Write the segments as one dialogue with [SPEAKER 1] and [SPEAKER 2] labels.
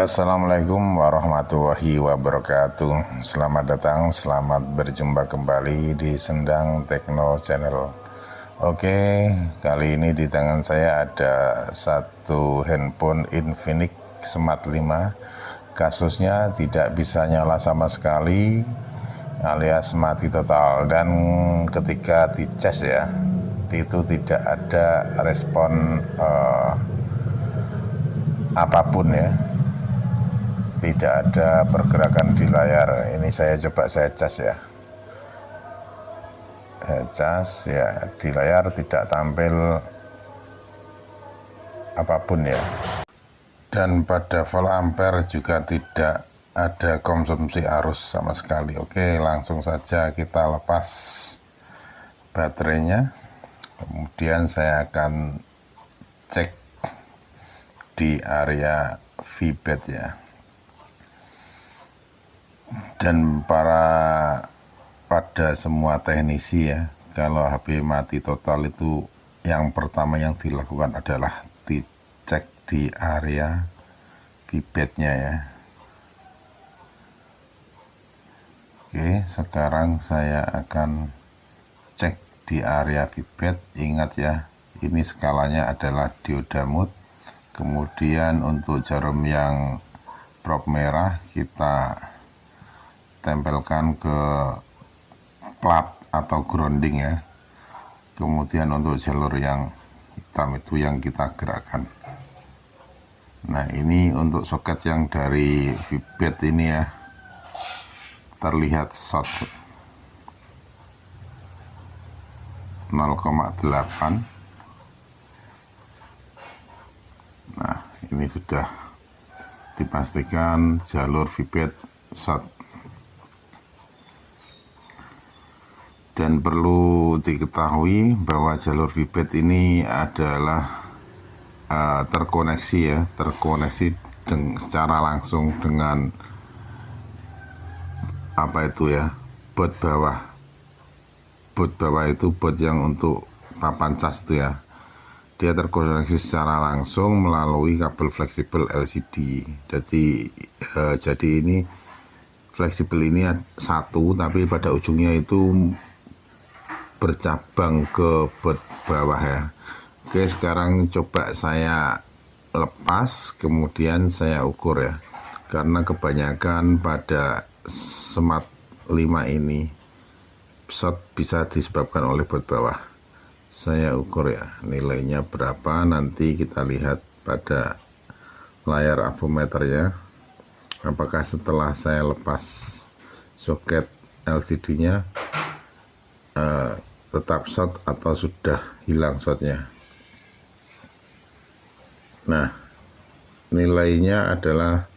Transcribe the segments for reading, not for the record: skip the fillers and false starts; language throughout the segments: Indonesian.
[SPEAKER 1] Assalamualaikum warahmatullahi wabarakatuh. Selamat datang, selamat berjumpa kembali di Sendang Tekno Channel. Oke, kali ini di tangan saya ada satu handphone Infinix Smart 5. Kasusnya tidak bisa nyala sama sekali alias mati total, dan ketika dicas ya itu tidak ada respon apapun ya, tidak ada pergerakan di layar. Ini saya coba saya cas ya, cas ya, di layar tidak tampil apapun ya, dan pada volt ampere juga tidak ada konsumsi arus sama sekali. Oke, langsung saja kita lepas baterainya, kemudian saya akan cek di area VBAT ya. Dan pada semua teknisi ya, kalau HP mati total itu yang pertama yang dilakukan adalah dicek di area VBAT-nya ya. Oke, sekarang saya akan cek di area VBAT. Ingat ya, ini skalanya adalah dioda mode. Kemudian untuk jarum yang prop merah kita tempelkan ke plat atau grounding ya. Kemudian untuk jalur yang hitam itu yang kita gerakkan. Nah, ini untuk soket yang dari VBAT ini ya, terlihat short 0,8. Nah, ini sudah dipastikan jalur VBAT short. Dan perlu diketahui bahwa jalur VBAT ini adalah terkoneksi ya, secara langsung dengan apa itu ya, baut bawah. Baut bawah itu baut yang untuk papan cas itu ya. Dia terkoneksi secara langsung melalui kabel fleksibel LCD. Jadi ini fleksibel ini satu, tapi pada ujungnya itu bercabang ke baut bawah ya. Oke, sekarang coba saya lepas, kemudian saya ukur ya. Karena kebanyakan pada Smart 5 ini short bisa disebabkan oleh baut bawah. Saya ukur ya, nilainya berapa nanti kita lihat pada layar avometernya. Apakah setelah saya lepas soket LCD-nya tetap short atau sudah hilang shortnya. Nah, nilainya adalah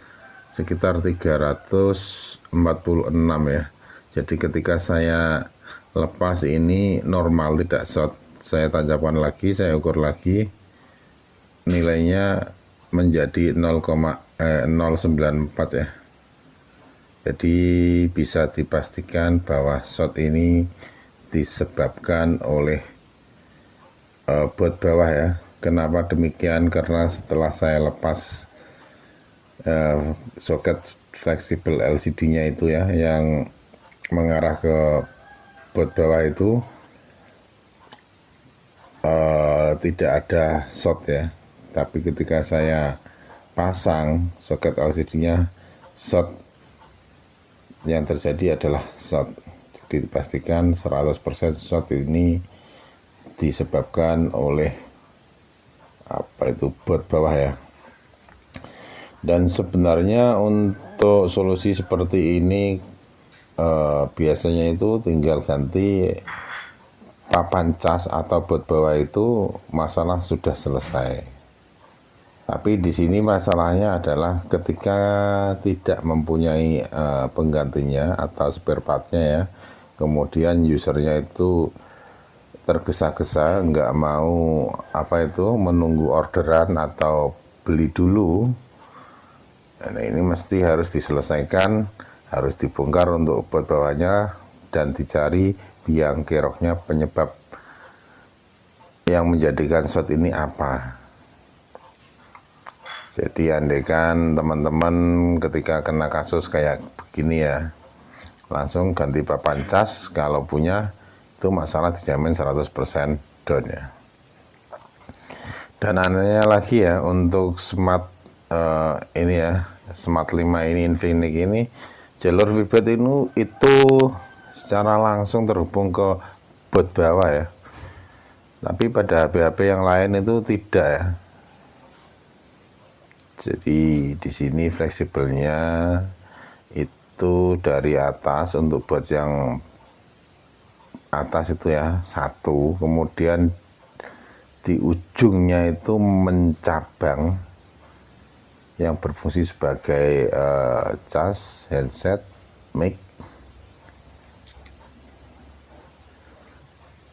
[SPEAKER 1] sekitar 346 ya. Jadi ketika saya lepas ini normal, tidak short. Saya tancapkan lagi, saya ukur lagi, nilainya menjadi 0,094 ya. Jadi bisa dipastikan bahwa short ini disebabkan oleh baut bawah ya. Kenapa demikian? Karena setelah saya lepas soket fleksibel LCD-nya itu ya, yang mengarah ke baut bawah itu tidak ada short ya. Tapi ketika saya pasang soket LCD-nya, short yang terjadi adalah short. Jadi dipastikan 100% short ini disebabkan oleh apa itu, baut bawah ya. Dan sebenarnya untuk solusi seperti ini biasanya itu tinggal ganti papan cas atau baut bawah, itu masalah sudah selesai. Tapi di sini masalahnya adalah ketika tidak mempunyai penggantinya atau spare partnya ya, kemudian usernya itu tergesa-gesa, nggak mau menunggu orderan atau beli dulu. Nah, ini mesti harus diselesaikan, harus dibongkar untuk baut bawahnya dan dicari biang keroknya, penyebab yang menjadikan short ini apa. Jadi andaikan teman-teman ketika kena kasus kayak begini ya, langsung ganti papan cas, kalau punya itu masalah dijamin 100% down ya. Dan anehnya lagi ya, untuk smart ini ya, smart 5 ini, Infinix ini, jalur VBAT itu secara langsung terhubung ke bot bawah ya. Tapi pada HP-HP yang lain itu tidak ya. Jadi di sini fleksibelnya itu dari atas, untuk bot yang atas itu ya satu, kemudian di ujungnya itu mencabang yang berfungsi sebagai cas, headset, mic,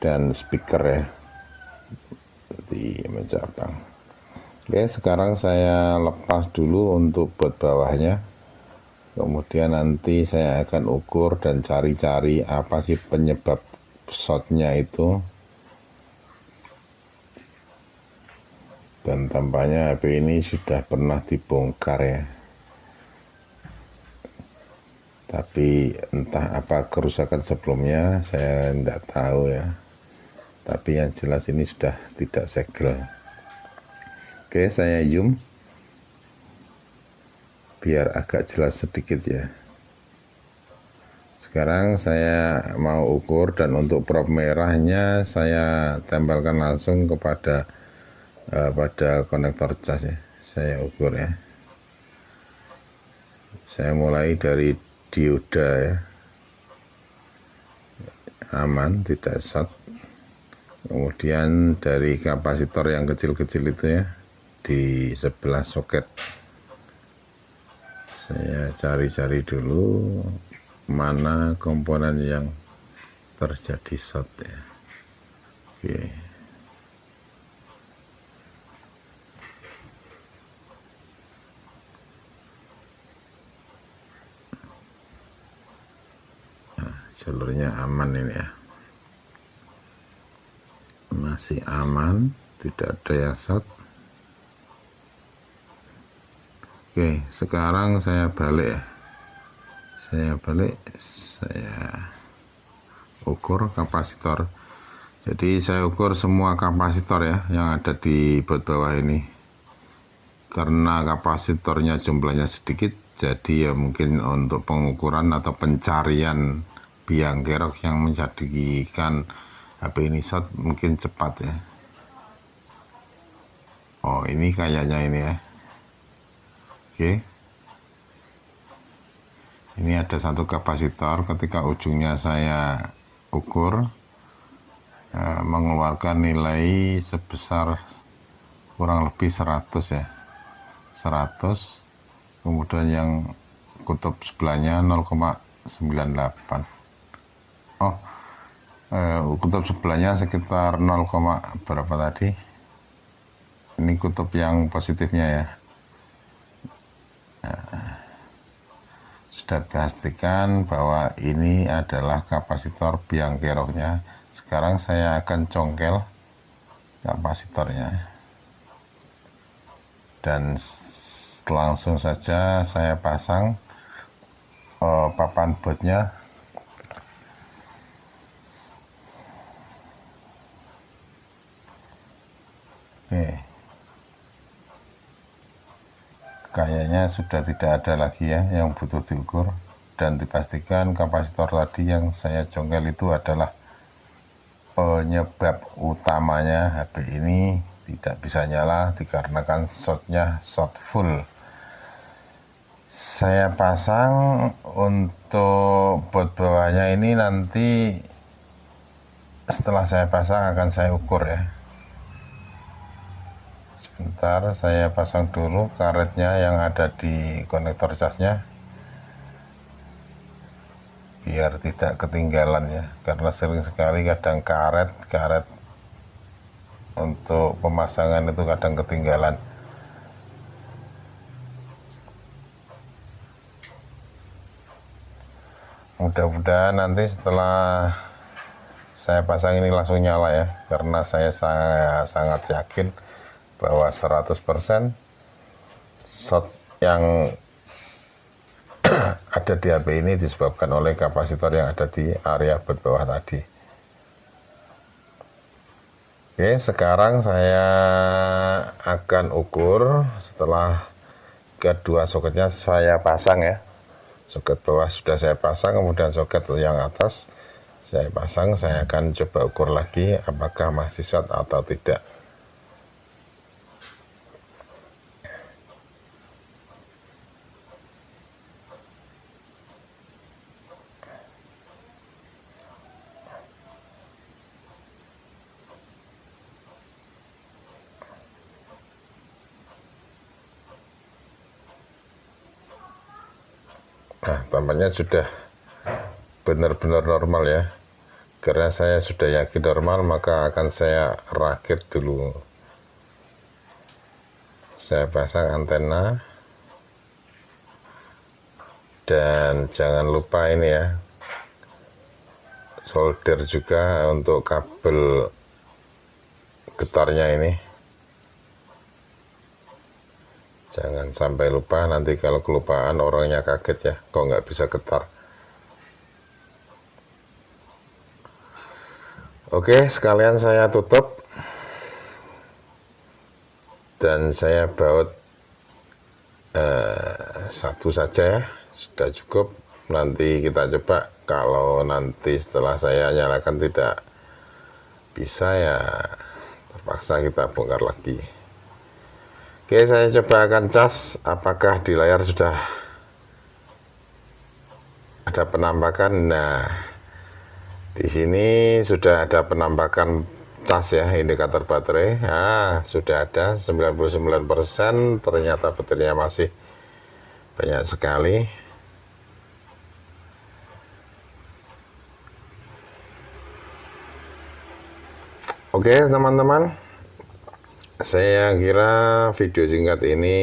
[SPEAKER 1] dan speaker ya, di mencabang. Oke, sekarang saya lepas dulu untuk bot bawahnya, kemudian nanti saya akan ukur dan cari-cari apa sih penyebab shortnya itu. Dan tampaknya HP ini sudah pernah dibongkar ya, tapi entah apa kerusakan sebelumnya saya tidak tahu ya, tapi yang jelas ini sudah tidak segel. Oke, saya zoom biar agak jelas sedikit ya. Sekarang saya mau ukur, dan untuk prop merahnya saya tempelkan langsung kepada pada konektor cas ya. Saya ukur ya. Saya mulai dari dioda ya, aman, tidak short. Kemudian dari kapasitor yang kecil-kecil itu ya, di sebelah soket. Saya cari-cari dulu mana komponen yang terjadi short ya. Oke. Nah, jalurnya aman ini ya. Masih aman, tidak ada yang short. Oke, sekarang saya balik ya. Saya ukur kapasitor. Jadi saya ukur semua kapasitor ya yang ada di bot bawah ini. Karena kapasitornya jumlahnya sedikit, jadi ya mungkin untuk pengukuran atau pencarian biang kerok yang menjadikan HP ini short mungkin cepat ya. Oh, ini kayaknya ini ya. Oke. Ini ada satu kapasitor, ketika ujungnya saya ukur mengeluarkan nilai sebesar kurang lebih 100 ya. 100, kemudian yang kutub sebelahnya 0,98. Oh, kutub sebelahnya sekitar 0, berapa tadi? Ini kutub yang positifnya ya. Sudah pastikan bahwa ini adalah kapasitor biang keroknya. Sekarang saya akan congkel kapasitornya, dan langsung saja saya pasang papan botnya. Oke. Kayaknya sudah tidak ada lagi ya yang butuh diukur, dan dipastikan kapasitor tadi yang saya congkel itu adalah penyebab utamanya HP ini tidak bisa nyala dikarenakan short full. Saya pasang untuk bot bawahnya ini, nanti setelah saya pasang akan saya ukur ya. Sebentar, saya pasang dulu karetnya yang ada di konektor casnya biar tidak ketinggalan ya, karena sering sekali kadang karet untuk pemasangan itu kadang ketinggalan. Mudah-mudahan nanti setelah saya pasang ini langsung nyala ya, karena saya sangat yakin bahwa 100% short yang ada di HP ini disebabkan oleh kapasitor yang ada di area baut bawah tadi. Oke, sekarang saya akan ukur setelah kedua soketnya saya pasang ya. Soket bawah sudah saya pasang, kemudian soket yang atas saya pasang. Saya akan coba ukur lagi apakah masih short atau tidak. Nah, tampaknya sudah benar-benar normal ya. Karena saya sudah yakin normal, maka akan saya rakit dulu. Saya pasang antena. Dan jangan lupa ini ya, solder juga untuk kabel getarnya ini. Jangan sampai lupa, nanti kalau kelupaan orangnya kaget ya, kok nggak bisa getar. Oke, sekalian saya tutup. Dan saya baut satu saja ya, sudah cukup. Nanti kita coba, kalau nanti setelah saya nyalakan tidak bisa ya terpaksa kita bongkar lagi. Oke, saya coba akan cas apakah di layar sudah ada penampakan. Nah, di sini sudah ada penampakan cas ya, indikator baterai. Nah, sudah ada 99%, ternyata baterainya masih banyak sekali. Oke, teman-teman. Saya kira video singkat ini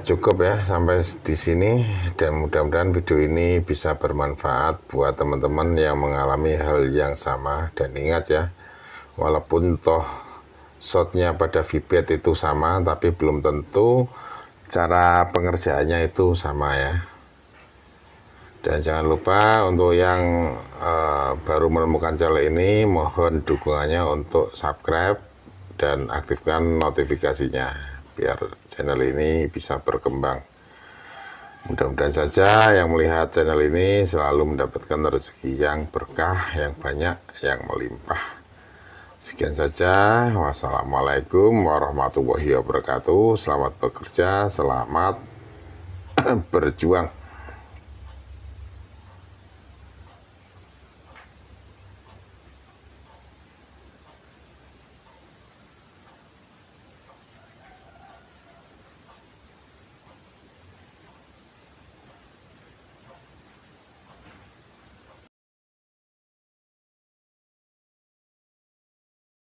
[SPEAKER 1] cukup ya sampai di sini, dan mudah-mudahan video ini bisa bermanfaat buat teman-teman yang mengalami hal yang sama. Dan ingat ya, walaupun toh shortnya pada vibet itu sama, tapi belum tentu cara pengerjaannya itu sama ya. Dan jangan lupa untuk yang baru menemukan channel ini, mohon dukungannya untuk subscribe dan aktifkan notifikasinya biar channel ini bisa berkembang. Mudah-mudahan saja yang melihat channel ini selalu mendapatkan rezeki yang berkah, yang banyak, yang melimpah. Sekian saja. Wassalamualaikum warahmatullahi wabarakatuh. Selamat bekerja, selamat berjuang.